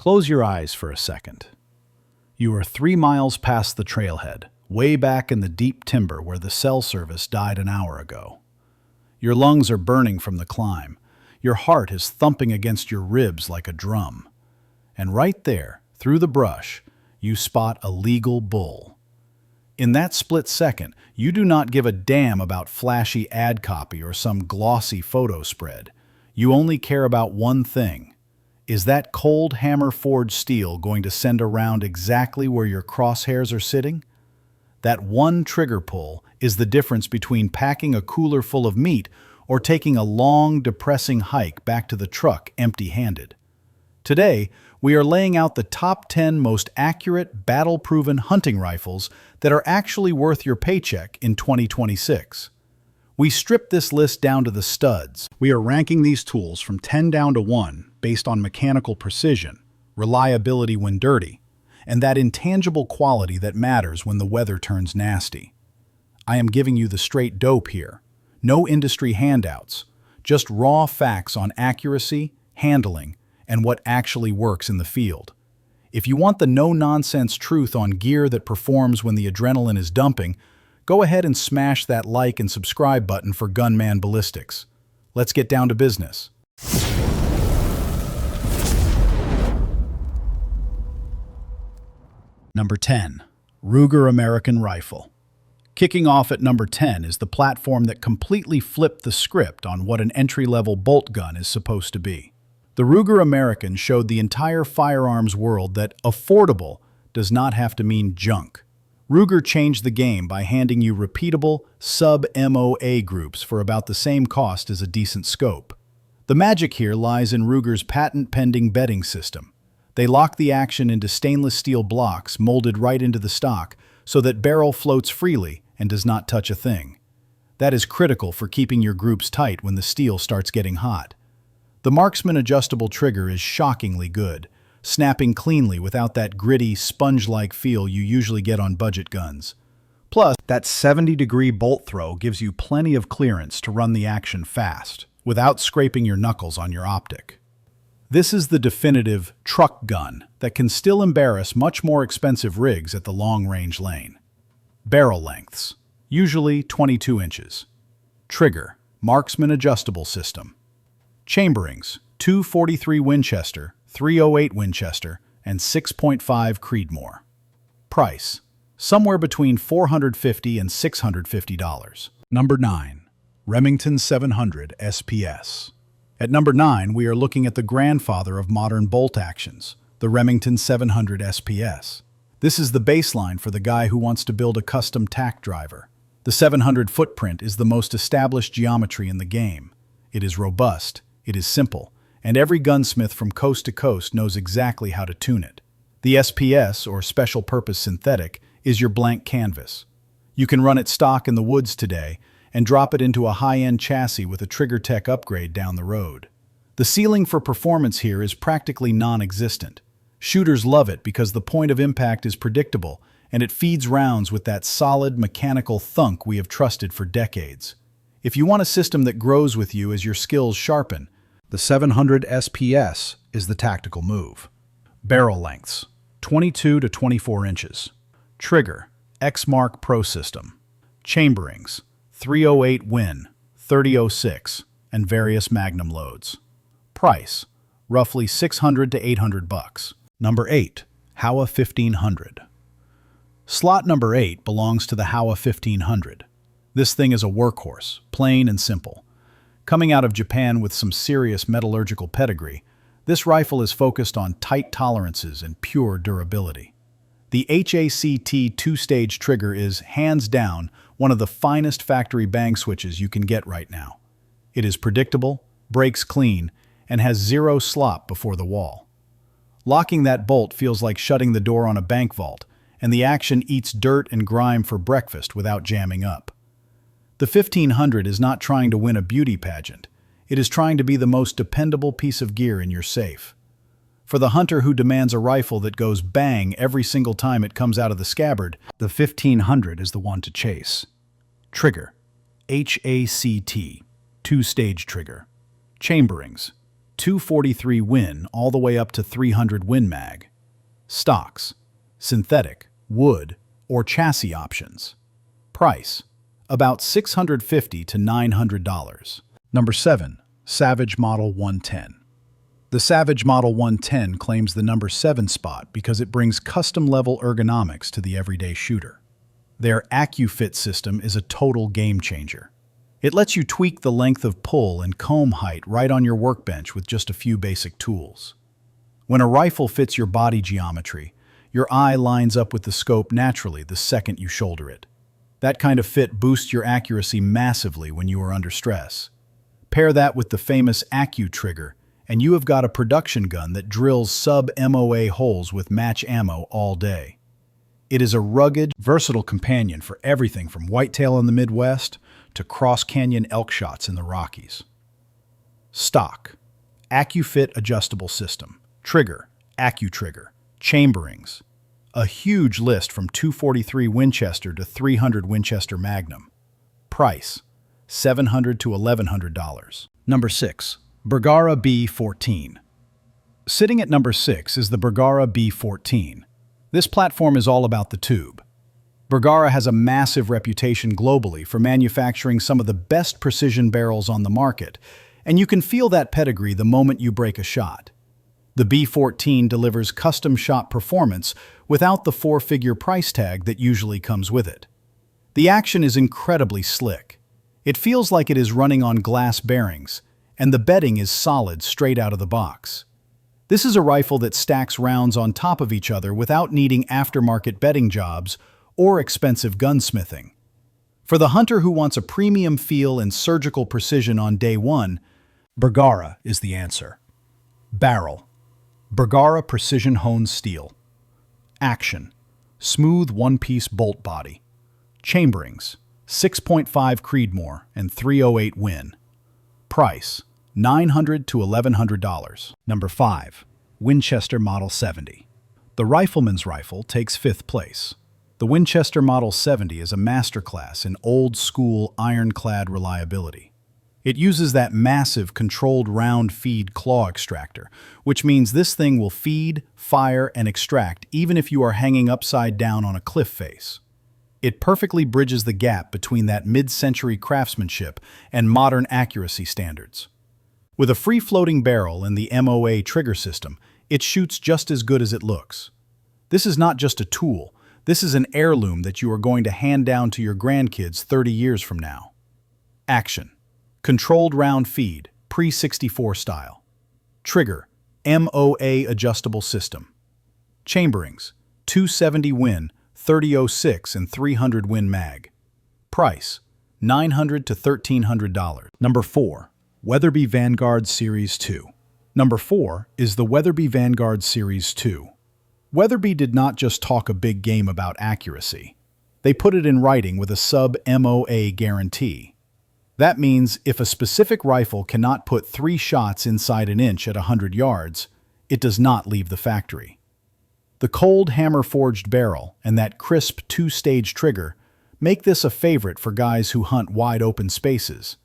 Close your eyes for a second. You are 3 miles past the trailhead, way back in the deep timber where the cell service died an hour ago. Your lungs are burning from the climb. Your heart is thumping against your ribs like a drum. And right there, through the brush, you spot a legal bull. In that split second, you do not give a damn about flashy ad copy or some glossy photo spread. You only care about one thing. Is that cold hammer-forged steel going to send a round exactly where your crosshairs are sitting? That one trigger pull is the difference between packing a cooler full of meat or taking a long, depressing hike back to the truck empty-handed. Today, we are laying out the top 10 most accurate, battle-proven hunting rifles that are actually worth your paycheck in 2026. We stripped this list down to the studs. We are ranking these tools from 10 down to 1 based on mechanical precision, reliability when dirty, and that intangible quality that matters when the weather turns nasty. I am giving you the straight dope here. No industry handouts, just raw facts on accuracy, handling, and what actually works in the field. If you want the no-nonsense truth on gear that performs when the adrenaline is dumping, go ahead and smash that like and subscribe button for Gunman Ballistics. Let's get down to business. Number 10. Ruger American Rifle. Kicking off at number 10 is the platform that completely flipped the script on what an entry-level bolt gun is supposed to be. The Ruger American showed the entire firearms world that affordable does not have to mean junk. Ruger changed the game by handing you repeatable Sub-MOA groups for about the same cost as a decent scope. The magic here lies in Ruger's patent-pending bedding system. They lock the action into stainless steel blocks molded right into the stock so that barrel floats freely and does not touch a thing. That is critical for keeping your groups tight when the steel starts getting hot. The Marksman adjustable trigger is shockingly good, snapping cleanly without that gritty, sponge-like feel you usually get on budget guns. Plus, that 70-degree bolt throw gives you plenty of clearance to run the action fast, without scraping your knuckles on your optic. This is the definitive truck gun that can still embarrass much more expensive rigs at the long-range lane. Barrel lengths, usually 22 inches. Trigger, Marksman adjustable system. Chamberings, 243 Winchester, 308 Winchester, and 6.5 Creedmoor. Price, somewhere between $450 and $650. Number 9. Remington 700 SPS. At number 9, we are looking at the grandfather of modern bolt actions, the Remington 700 SPS. This is the baseline for the guy who wants to build a custom tack driver. The 700 footprint is the most established geometry in the game. It is robust, it is simple, and every gunsmith from coast to coast knows exactly how to tune it. The SPS, or Special Purpose Synthetic, is your blank canvas. You can run it stock in the woods today and drop it into a high-end chassis with a Trigger Tech upgrade down the road. The ceiling for performance here is practically non-existent. Shooters love it because the point of impact is predictable and it feeds rounds with that solid mechanical thunk we have trusted for decades. If you want a system that grows with you as your skills sharpen, the 700 SPS is the tactical move. Barrel lengths, 22 to 24 inches. Trigger, X-Mark Pro System. Chamberings, 308 Win, 3006, and various Magnum loads. Price, roughly $600 to $800. Number 8, Howa 1500. Slot number 8 belongs to the Howa 1500. This thing is a workhorse, plain and simple. Coming out of Japan with some serious metallurgical pedigree, this rifle is focused on tight tolerances and pure durability. The HACT two-stage trigger is, hands down, one of the finest factory bang switches you can get right now. It is predictable, breaks clean, and has zero slop before the wall. Locking that bolt feels like shutting the door on a bank vault, and the action eats dirt and grime for breakfast without jamming up. The 1500 is not trying to win a beauty pageant. It is trying to be the most dependable piece of gear in your safe. For the hunter who demands a rifle that goes bang every single time it comes out of the scabbard, the 1500 is the one to chase. Trigger, HACT, two-stage trigger. Chamberings, 243 Win all the way up to 300 Win mag. Stocks, synthetic, wood, or chassis options. Price, about $650 to $900. Number 7. Savage Model 110. The Savage Model 110 claims the number 7 spot because it brings custom-level ergonomics to the everyday shooter. Their AccuFit system is a total game-changer. It lets you tweak the length of pull and comb height right on your workbench with just a few basic tools. When a rifle fits your body geometry, your eye lines up with the scope naturally the second you shoulder it. That kind of fit boosts your accuracy massively when you are under stress. Pair that with the famous AccuTrigger, and you have got a production gun that drills sub-MOA holes with match ammo all day. It is a rugged, versatile companion for everything from whitetail in the Midwest to cross-canyon elk shots in the Rockies. Stock, AccuFit adjustable system, trigger, AccuTrigger, chamberings. A huge list from 243 Winchester to 300 Winchester Magnum. Price, $700 to $1,100. Number 6. Bergara B-14. Sitting at number 6 is the Bergara B-14. This platform is all about the tube. Bergara has a massive reputation globally for manufacturing some of the best precision barrels on the market, and you can feel that pedigree the moment you break a shot. The B-14 delivers custom shot performance without the four-figure price tag that usually comes with it. The action is incredibly slick. It feels like it is running on glass bearings, and the bedding is solid straight out of the box. This is a rifle that stacks rounds on top of each other without needing aftermarket bedding jobs or expensive gunsmithing. For the hunter who wants a premium feel and surgical precision on day one, Bergara is the answer. Barrel, Bergara Precision Honed Steel. Action, smooth one-piece bolt body. Chamberings, 6.5 Creedmoor and 308 Win. Price, $900 to $1,100. Number 5. Winchester Model 70. The rifleman's rifle takes 5th place. The Winchester Model 70 is a masterclass in old-school ironclad reliability. It uses that massive controlled round feed claw extractor, which means this thing will feed, fire, and extract even if you are hanging upside down on a cliff face. It perfectly bridges the gap between that mid-century craftsmanship and modern accuracy standards. With a free-floating barrel and the MOA trigger system, it shoots just as good as it looks. This is not just a tool, this is an heirloom that you are going to hand down to your grandkids 30 years from now. Action. Controlled round feed, pre-64 style. Trigger, MOA adjustable system. Chamberings, 270 Win, 3006 and 300 Win mag. Price, $900 to $1,300. Number 4. Weatherby Vanguard Series 2. Number 4 is the Weatherby Vanguard Series 2. Weatherby did not just talk a big game about accuracy. They put it in writing with a Sub-MOA Guarantee. That means if a specific rifle cannot put 3 shots inside an inch at 100 yards, it does not leave the factory. The cold hammer-forged barrel and that crisp 2-stage trigger make this a favorite for guys who hunt wide-open spaces.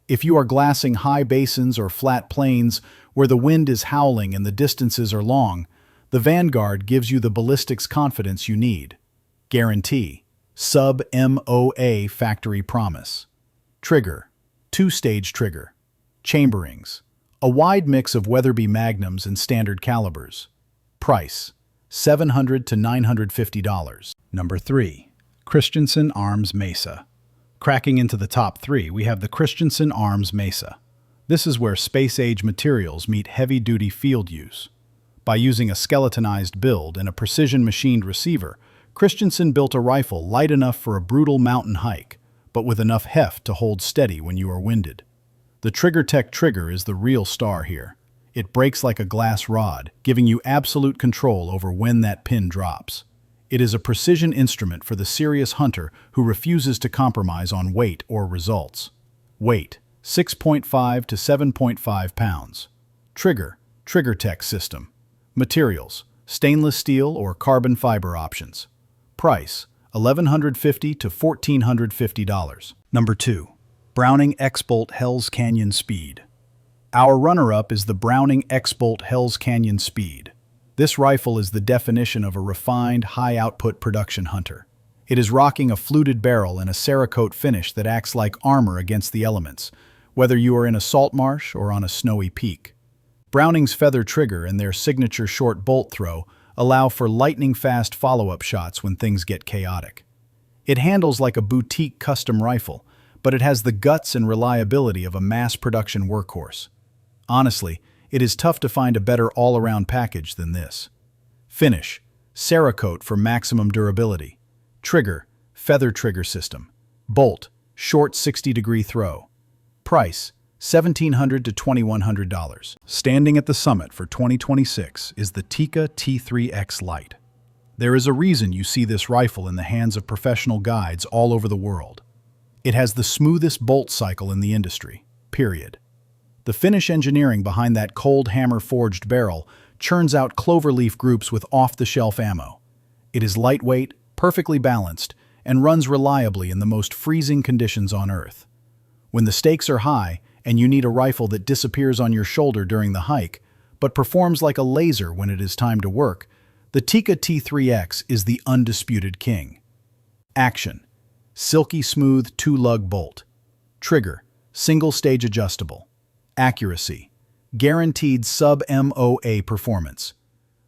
If you are glassing high basins or flat plains where the wind is howling and the distances are long, the Vanguard gives you the ballistics confidence you need. Guarantee, Sub-MOA factory promise. Trigger, 2-stage trigger. Chamberings, a wide mix of Weatherby magnums and standard calibers. Price, $700 to $950. Number 3. Christensen Arms Mesa. Cracking into the top 3, we have the Christensen Arms Mesa. This is where space-age materials meet heavy-duty field use. By using a skeletonized build and a precision-machined receiver, Christensen built a rifle light enough for a brutal mountain hike, but with enough heft to hold steady when you are winded. The TriggerTech trigger is the real star here. It breaks like a glass rod, giving you absolute control over when that pin drops. It is a precision instrument for the serious hunter who refuses to compromise on weight or results. Weight, 6.5 to 7.5 pounds. Trigger, TriggerTech system. Materials, stainless steel or carbon fiber options. Price, $1,150 to $1,450. Number 2. Browning X-Bolt Hell's Canyon Speed. Our runner-up is the Browning X-Bolt Hell's Canyon Speed. This rifle is the definition of a refined, high-output production hunter. It is rocking a fluted barrel and a Cerakote finish that acts like armor against the elements, whether you are in a salt marsh or on a snowy peak. Browning's feather trigger and their signature short bolt throw allow for lightning-fast follow-up shots when things get chaotic. It handles like a boutique custom rifle, but it has the guts and reliability of a mass-production workhorse. Honestly, it is tough to find a better all-around package than this. Finish: Cerakote for maximum durability. Trigger: feather trigger system. Bolt: short 60-degree throw. Price: $1,700 to $2,100. Standing at the summit for 2026 is the Tikka T3x Lite. There is a reason you see this rifle in the hands of professional guides all over the world. It has the smoothest bolt cycle in the industry, period. The finish engineering behind that cold hammer-forged barrel churns out cloverleaf groups with off-the-shelf ammo. It is lightweight, perfectly balanced, and runs reliably in the most freezing conditions on Earth. When the stakes are high and you need a rifle that disappears on your shoulder during the hike, but performs like a laser when it is time to work, the Tikka T3x is the undisputed king. Action: silky smooth 2-lug bolt. Trigger: single-stage adjustable. Accuracy: guaranteed sub-MOA performance.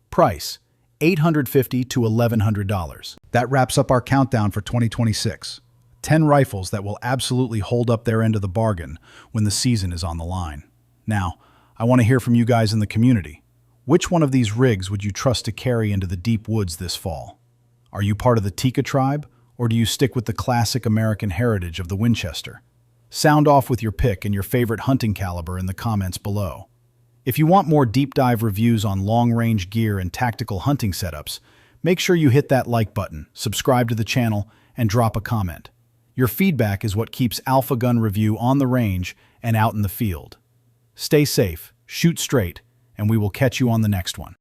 Price: $850 to $1,100. That wraps up our countdown for 2026. 10 rifles that will absolutely hold up their end of the bargain when the season is on the line. Now, I want to hear from you guys in the community. Which one of these rigs would you trust to carry into the deep woods this fall? Are you part of the Tikka tribe, or do you stick with the classic American heritage of the Winchester? Sound off with your pick and your favorite hunting caliber in the comments below. If you want more deep dive reviews on long-range gear and tactical hunting setups, make sure you hit that like button, subscribe to the channel, and drop a comment. Your feedback is what keeps Alpha Gun Review on the range and out in the field. Stay safe, shoot straight, and we will catch you on the next one.